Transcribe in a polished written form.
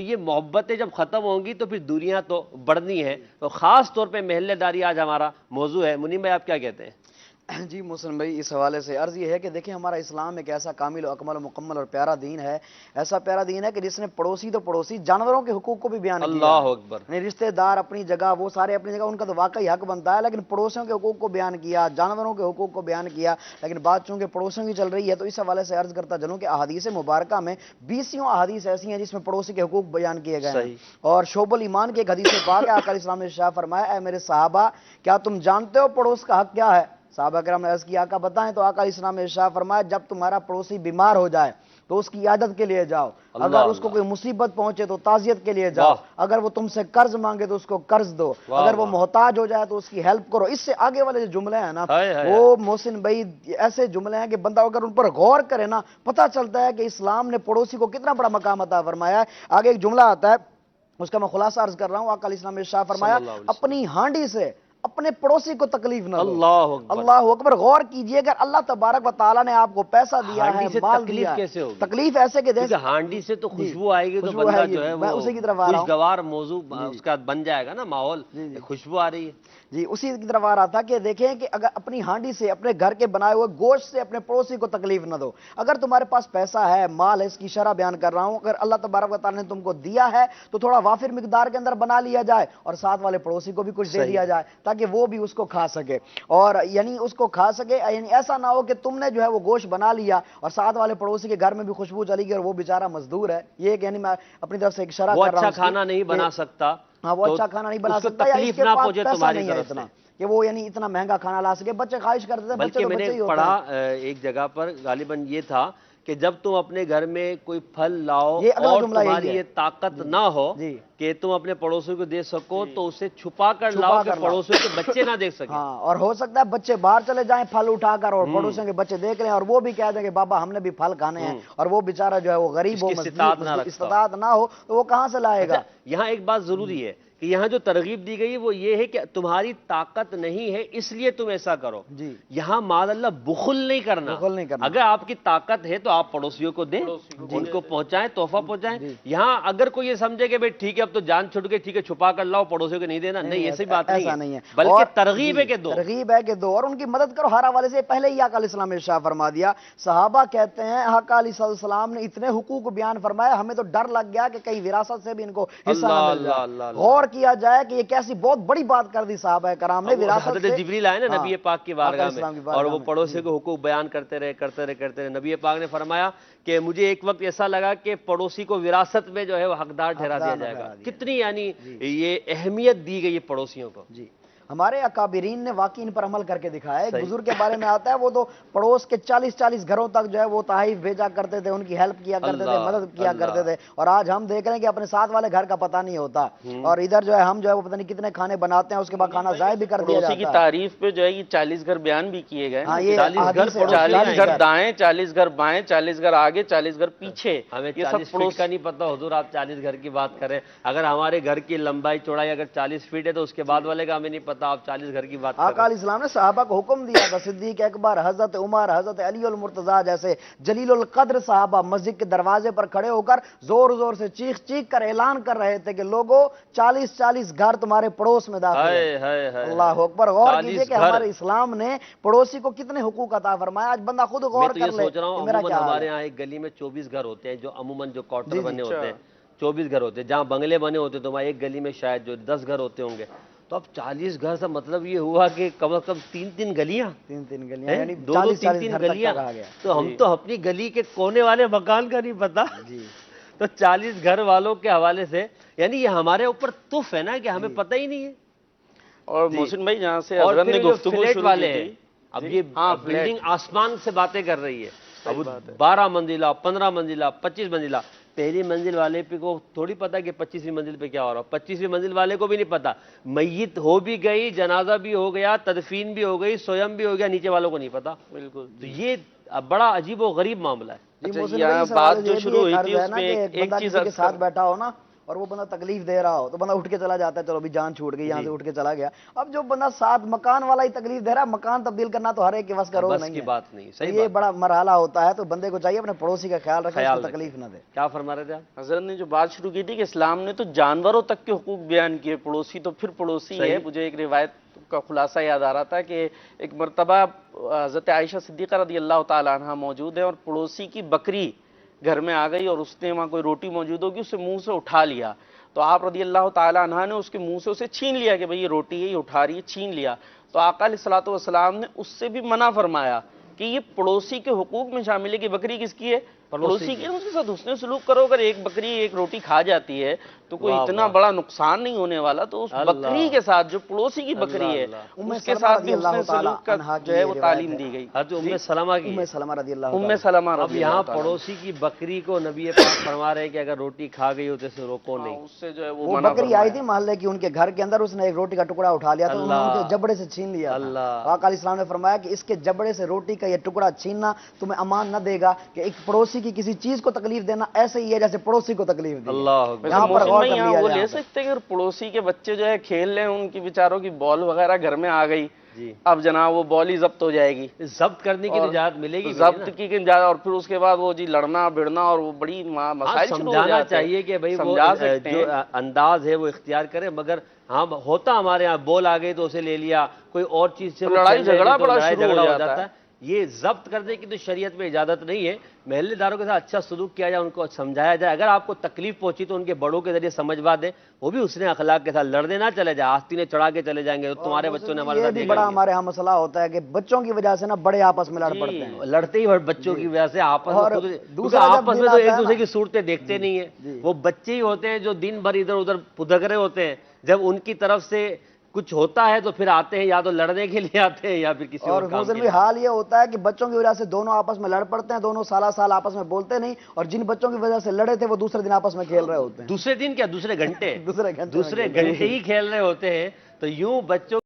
یہ محبتیں جب ختم ہوں گی تو پھر دوریاں تو بڑھنی ہیں. تو خاص طور پہ محلے داری آج ہمارا موضوع ہے. منیم بھائی آپ کیا کہتے ہیں؟ جی محسن بھائی، اس حوالے سے عرض یہ ہے کہ دیکھیں ہمارا اسلام ایک ایسا کامل و اکمل و مکمل اور پیارا دین ہے. ایسا پیارا دین ہے کہ جس نے پڑوسی تو پڑوسی جانوروں کے حقوق کو بھی بیان کیا اللہ ہے. اکبر. یعنی رشتہ دار اپنی جگہ، وہ سارے اپنی جگہ، ان کا تو واقعی حق بنتا ہے، لیکن پڑوسیوں کے حقوق کو بیان کیا، جانوروں کے حقوق کو بیان کیا. لیکن بات چونکہ پڑوسیوں کی چل رہی ہے تو اس حوالے سے عرض کرتا چلوں کہ احادیث مبارکہ میں 20 احادیث ایسی ہیں جس میں پڑوسی کے حقوق بیان کیے گئے ہیں. اور شعب الایمان کی ایک حدیث پاک ہے، آقا علیہ السلام نے ارشاد فرمایا، اے میرے صحابہ کیا تم جانتے ہو پڑوس کا حق کیا ہے؟ صحابہ کرام نے عرض کیا آقا بتائیں. تو آقا علیہ السلام نے ارشاد فرمایا، جب تمہارا پڑوسی بیمار ہو جائے تو اس کی عیادت کے لیے جاؤ، اگر اس کو کوئی مصیبت پہنچے تو تعزیت کے لیے جاؤ، اگر وہ تم سے قرض مانگے تو اس کو قرض دو، اگر وہ محتاج ہو جائے تو اس کی ہیلپ کرو. اس سے آگے والے جو جملے ہیں نا، وہ محسن بھائی ایسے جملے ہیں کہ بندہ اگر ان پر غور کرے نا، پتہ چلتا ہے کہ اسلام نے پڑوسی کو کتنا بڑا مقام عطا فرمایا ہے. آگے ایک جملہ آتا ہے، اس کا میں خلاصہ عرض کر رہا ہوں. آقا علیہ السلام نے ارشاد فرمایا، اپنی ہانڈی سے اپنے پڑوسی کو تکلیف نہ دو. اللہ اکبر. غور کیجئے، اگر اللہ تبارک و تعالیٰ نے آپ کو پیسہ دیا ہے، مال دیا ہے، تکلیف ایسے کہ جیسے ہانڈی سے تو خوشبو آئے گی تو بندہ جو ہے وہ اسی کی طرف آ رہا ہوں، خوشگوار موضوع اس کا بن جائے گا نا، ماحول خوشبو آ رہی ہے. جی اسی کی طرف آ رہا تھا کہ دیکھیں کہ اگر اپنی ہانڈی سے، اپنے گھر کے بنائے ہوئے گوشت سے اپنے پڑوسی کو تکلیف نہ دو. اگر تمہارے پاس پیسہ ہے، مال ہے، اس کی شرح بیان کر رہا ہوں، اگر اللہ تبارک و تعالیٰ نے تم کو دیا ہے تو تھوڑا وافر مقدار کے اندر بنا لیا جائے اور ساتھ والے پڑوسی کو بھی کچھ دے دیا جائے تاکہ وہ بھی اس کو کھا سکے. اور یعنی اس کو کھا سکے، یعنی ایسا نہ ہو کہ تم نے جو ہے وہ گوشت بنا لیا اور ساتھ والے پڑوسی کے گھر میں بھی خوشبو چلی گئی اور وہ بیچارہ مزدور ہے. یہ یعنی میں اپنی طرف سے ایک شرح کر رہا ہوں. وہ اچھا کھانا نہیں بنا سکتا، ہاں وہ اچھا کھانا نہیں بنا سکتا، یا اس کے پاس پیسہ نہیں ہے اتنا کہ وہ یعنی اتنا مہنگا کھانا لا سکے. بچے خواہش کرتے تھے، بچے تو بچے ہی ہوتے ہیں. بلکہ میں نے پڑھا ایک جگہ پر غالباً یہ تھا کہ جب تم اپنے گھر میں کوئی پھل لاؤ اور تمہاری یہ طاقت نہ ہو کہ تم اپنے پڑوسیوں کو دے سکو تو اسے چھپا کر لاؤ کہ پڑوسیوں کے بچے نہ دیکھ سکیں. ہاں، اور ہو سکتا ہے بچے باہر چلے جائیں پھل اٹھا کر اور پڑوسیوں کے بچے دیکھ لیں اور وہ بھی کہہ دیں کہ بابا ہم نے بھی پھل کھانے ہیں، اور وہ بیچارہ جو ہے وہ غریب ہو، استطاعت نہ ہو تو وہ کہاں سے لائے گا. یہاں ایک بات ضروری ہے کہ یہاں جو ترغیب دی گئی وہ یہ ہے کہ تمہاری طاقت نہیں ہے اس لیے تم ایسا کرو. یہاں معاذ اللہ بخل نہیں کرنا. اگر آپ کی طاقت ہے تو آپ پڑوسیوں کو دیں، ان کو پہنچائیں، تحفہ پہنچائیں. یہاں اگر کوئی یہ سمجھے کہ بھئی ٹھیک ہے اب تو جان چھوٹ گئی، ٹھیک ہے چھپا کر لاؤ، پڑوسیوں کو نہیں دینا، نہیں ایسی بات نہیں ہے، بلکہ ترغیب ہے کہ دو، ترغیب ہے کہ دو اور ان کی مدد کرو. ہر حوالے سے پہلے ہی آقا علیہ السلام نے ارشاد فرما دیا. صحابہ کہتے ہیں آقا علیہ السلام نے اتنے حقوق بیان فرمائے، ہمیں تو ڈر لگ گیا کہ کہیں وراثت سے بھی ان کو حصہ نہ مل جائے. غور کیا جائے کہ یہ کیسی بہت بڑی بات کر دی صحابہ کرام نے. حضرت جبریل آئے نا نبی پاک کی بارگاہ میں اور وہ پڑوسی کو حقوق بیان کرتے رہے. نبی پاک نے فرمایا کہ مجھے ایک وقت ایسا لگا کہ پڑوسی کو وراثت میں جو ہے وہ حقدار ٹھہرا دیا جائے گا. کتنی یعنی یہ اہمیت دی گئی ہے پڑوسیوں کو. ہمارے اکابرین نے واقعی ان پر عمل کر کے دکھایا ہے. ایک بزرگ کے بارے میں آتا ہے، وہ تو پڑوس کے 40 گھروں تک جو ہے وہ تحائف بھیجا کرتے تھے، ان کی ہیلپ کیا کرتے تھے، مدد کیا کرتے تھے. اور آج ہم دیکھ رہے ہیں کہ اپنے ساتھ والے گھر کا پتہ نہیں ہوتا، اور ادھر جو ہے ہم جو ہے وہ پتہ نہیں کتنے کھانے بناتے ہیں، اس کے بعد کھانا ضائع بھی کر دیا جاتا ہے. پڑوسی کی تعریف پہ جو ہے یہ 40 گھر بیان بھی کیے گئے، 40 گھر دائیں، 40 گھر بائیں، 40 گھر آگے، 40 گھر پیچھے. ہمیں 40 فٹ کا نہیں پتا حضور، آپ 40 گھر کی بات کریں. اگر ہمارے گھر کی لمبائی چوڑائی اگر 40 فٹ ہے تو اس کے بعد والے کا ہمیں نہیں پتا، آپ 40 گھر کی بات کریں. آقا علیہ السلام نے صحابہ کو حکم دیا تھا. صدیق اکبر، حضرت عمر، حضرت علی المرتضیٰ جیسے جلیل القدر صحابہ مسجد کے دروازے پر کھڑے ہو کر زور زور سے چیخ چیخ کر اعلان کر رہے تھے کہ لوگوں 40 گھر تمہارے پڑوس میں داخل ہیں. اللہ اکبر. غور کیجئے کہ ہمارے اسلام نے پڑوسی کو کتنے حقوق عطا فرمایا. آج بندہ خود غور کر لے. میں تو یہ سوچ رہا ہوں عموماً ہمارے ہاں ایک گلی میں 24 گھر ہوتے ہیں جو عموماً جو کوارٹر بنے ہوتے ہیں، 24 گھر ہوتے ہیں. جہاں بنگلے بنے ہوتے ہیں تو وہاں ایک گلی میں شاید جو 10 گھر ہوتے ہوں گے. تو اب 40 گھر سے مطلب یہ ہوا کہ کم از کم 3 گلیاں، یعنی 2 گلیاں. تو ہم تو اپنی گلی کے کونے والے مکان کا نہیں پتا، تو 40 گھر والوں کے حوالے سے یعنی یہ ہمارے اوپر تف ہے نا کہ ہمیں پتہ ہی نہیں ہے. اور محسن بھائی جہاں سے اور حضرت نے پھر جو گفتگو فلیٹ شروع والے کی ہیں، تھی، اب یہ بلڈنگ آسمان سے باتیں کر رہی ہے. اب 12 منزلہ، 15 منزلہ، 25 منزلہ. پہلی منزل والے پہ کو تھوڑی پتا کہ 25ویں منزل پہ کیا ہو رہا. 25ویں منزل والے کو بھی نہیں پتا. میت ہو بھی گئی، جنازہ بھی ہو گیا، تدفین بھی ہو گئی، سویم بھی ہو گیا، نیچے والوں کو نہیں پتا. بالکل. تو یہ بڑا عجیب و غریب معاملہ ہے. بات جو شروع ہوئی تھی اس میں ایک چیز کے ساتھ بیٹھا ہو نا اور وہ بندہ تکلیف دے رہا ہو تو بندہ اٹھ کے چلا جاتا ہے، چلو بھی جان چھوٹ گئی، یہاں سے اٹھ کے چلا گیا۔ اب جو بندہ ساتھ مکان والا ہی تکلیف دے رہا ہے، مکان تبدیل کرنا تو ہر ایک کے بس کا روز نہیں ہے، بات نہیں، صحیح یہ بڑا مرحلہ ہوتا ہے، تو بندے کو چاہیے اپنے پڑوسی کا خیال رکھے، اس کو تکلیف نہ دے۔ کیا فرما رہے تھے آپ؟ حضرت نے جو بات شروع کی تھی کہ اسلام نے تو جانوروں تک کے حقوق بیان کیے، پڑوسی تو پھر پڑوسی ہے۔ مجھے ایک روایت کا خلاصہ یاد آ رہا تھا کہ ایک مرتبہ حضرت عائشہ صدیقہ رضی اللہ تعالی عنہ موجود ہے اور پڑوسی کی بکری گھر میں آ گئی اور اس نے وہاں کوئی روٹی موجود ہوگی، اسے منہ سے اٹھا لیا، تو آپ رضی اللہ تعالی عنہ نے اس کے منہ سے اسے چھین لیا کہ بھئی یہ روٹی ہے، یہ اٹھا رہی ہے، چھین لیا۔ تو آقا علیہ الصلوۃ والسلام نے اس سے بھی منع فرمایا کہ یہ پڑوسی کے حقوق میں شامل ہے کہ بکری کس کی ہے؟ پڑوسی کی ہے، اس کے ساتھ حسن سلوک کرو۔ اگر ایک بکری ایک روٹی کھا جاتی ہے تو کوئی اتنا بڑا نقصان نہیں ہونے والا، تو اس بکری کے ساتھ جو پڑوسی کی بکری ہے اس کے ساتھ بھی حسن سلوک کا جو ہے وہ تعلیم دی گئی۔ حضرت ام سلمہ کی، ام سلمہ رضی اللہ ام سلمہ اب رضی یہاں اللہ تعالیٰ پڑوسی کی بکری کو نبی پاک فرما رہے ہیں کہ اگر روٹی کھا گئی ہو تو اسے روکو نہیں، اس سے جو ہے وہ بکری آئی تھی محلے کی، ان کے گھر کے اندر اس نے ایک روٹی کا ٹکڑا اٹھا لیا تو انہوں نے ان کے جبڑے سے چھین لیا۔ آقا علیہ السلام نے فرمایا کہ اس کے جبڑے سے روٹی کا یہ ٹکڑا چھیننا تمہیں امان نہ دے گا، کہ ایک پڑوسی کی کسی چیز کو تکلیف دینا ایسے ہی ہے جیسے پڑوسی کو تکلیف دی۔ اللہ وہ لے سکتے کہ پڑوسی کے بچے جو ہے کھیل لیں، ان کی بیچاروں کی بال وغیرہ گھر میں آ گئی، اب جناب وہ بال ہی ضبط ہو جائے گی، ضبط کرنے کی اجازت ملے گی، ضبط کی اجازت، اور پھر اس کے بعد وہ جی لڑنا بھڑنا اور وہ بڑی مسائل شروع ہو سمجھانا جاتے ہیں۔ چاہیے کہ بھئی وہ جو انداز ہے وہ اختیار کرے، مگر ہاں ہوتا ہمارے یہاں بول آ گئی تو اسے لے لیا، کوئی اور چیز سے لڑائی جھگڑا بڑا شروع ہو جاتا ہے۔ یہ ضبط کرنے کی تو شریعت میں اجازت نہیں ہے۔ محلے داروں کے ساتھ اچھا سلوک کیا جائے، ان کو سمجھایا جائے، اگر آپ کو تکلیف پہنچی تو ان کے بڑوں کے ذریعے سمجھوا دیں، وہ بھی حسن اخلاق کے ساتھ، لڑنے نہ چلے جائے، آستینیں چڑھا کے چلے جائیں گے تو تمہارے بچوں نے ہمارے ساتھ یہ بھی بڑا ہمارے ہاں مسئلہ ہوتا ہے کہ بچوں کی وجہ سے نا بڑے آپس میں لڑ پڑتے ہیں، لڑتے ہی بچوں کی وجہ سے آپس میں، آپس میں تو ایک دوسرے کی صورتیں دیکھتے نہیں ہیں، وہ بچے ہی ہوتے ہیں جو دن بھر ادھر ادھر پدک رہے ہوتے ہیں، جب ان کی طرف سے کچھ ہوتا ہے تو پھر آتے ہیں، یا تو لڑنے کے لیے آتے ہیں یا پھر کسی اور کام کے لیے۔ حال یہ ہوتا ہے کہ بچوں کی وجہ سے دونوں آپس میں لڑ پڑتے ہیں، دونوں سال آپس میں بولتے نہیں، اور جن بچوں کی وجہ سے لڑے تھے وہ دوسرے دن آپس میں کھیل رہے ہوتے ہیں، دوسرے دن کیا، دوسرے گھنٹے دوسرے گھنٹے ہی کھیل رہے ہوتے ہیں، تو یوں بچوں